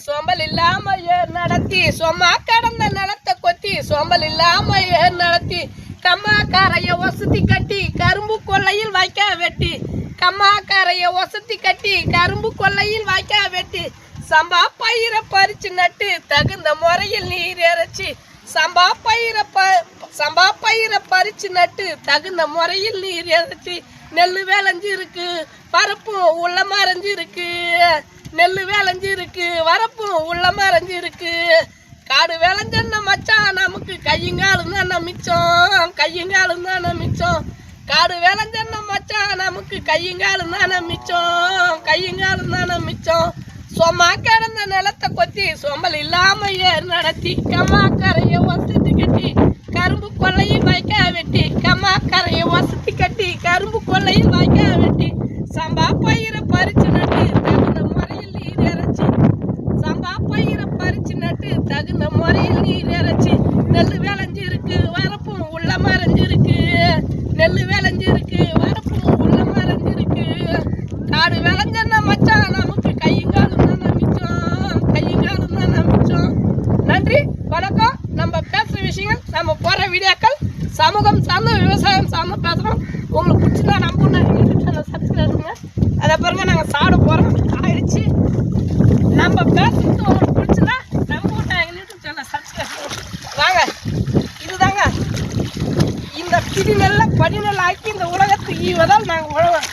சோம்பல் இல்லாம நடத்தி சும்மா கடந்த நிலத்தை கொத்தி சோம்பல் இல்லாம நடத்தி கம்மாக்காரைய வசதி கட்டி கரும்பு கொள்ளையில் வாய்க்கா வெட்டி கம்மாக்காரைய வசதி கட்டி கரும்பு கொள்ளையில் வாய்க்கா வெட்டி சம்பா பயிரை பறிச்சு நட்டு தகுந்த முறையில் நீர் இறைச்சி சம்பா பயிரை பறிச்சு நட்டு தகுந்த முறையில் நீர் இறைச்சி நெல் விளைஞ்சு இருக்கு பருப்பும் உள்ள மறைஞ்சு இருக்கு நெல் விளைஞ்சு இருக்கு வரப்பும் உள்ள மறைஞ்சு இருக்கு காடு விளைஞ்சன்னா மச்சான் நமக்கு கையங்காலும் தானே மிச்சம் கையங்காலும் தானே மிச்சம் காடு விளைஞ்சன்னா மச்சான் நமக்கு கையங்காலும் தானே மிச்சம் கையங்காலும் தானே மிச்சம் சும்மா கிடந்த நிலத்தை கொத்தி சோம்பல் இல்லாம நடத்தி கம்மாக்கரைய வசதி கட்டி கரும்பு கொள்ளையில் வாய்க்கா வெட்டி கம்மாக்கரைய வசதி கட்டி கரும்பு கொள்ளையில் வாய்க்கா வெட்டி சம்பா பயிரை பறிச்சு நட்டு தகுந்த முறையில் நீர் இறைச்சி சம்பா பயிரை பறிச்சு நட்டு தகுந்த முறையில் நீர் இறைச்சி நெல் விளைஞ்சு இருக்கு வரப்பும் உள்ள மறைஞ்சு இருக்கு நெல் விளைஞ்சு இருக்கு வரப்பும் உள்ள மறைஞ்சு இருக்கு காடு விளைஞ்சன்னா மச்சான் நமக்கு கையங்காலும் தானே மிச்சம் கையங்காலும் தானே மிச்சம். நன்றி வணக்கம். நம்ம பேசுற விஷயங்கள் நம்ம போற வீடியோக்கள் சமூகம் சார்ந்த விவசாயம் சார்ந்து பேசுறோம். உங்களுக்கு பிடிச்சதா நம்ம யூடியூப் சேனல் சப்ஸ்கிரைப் பண்ணுங்க. அதை பாருங்க நாங்கள் சாப்பிட போறோம் ஆயிடுச்சு. நம்ம பேசுறது உங்களுக்கு பிடிச்சதா நம்ம எங்கள் யூடியூப் சேனல் சப்ஸ்கிரைப் பண்ணுங்க. வாங்க இதுதாங்க இந்த பிடி நெல்லை படி நெல் ஆக்கி இந்த உலகத்துக்கு ஈவதால் நாங்கள் உழவோம்.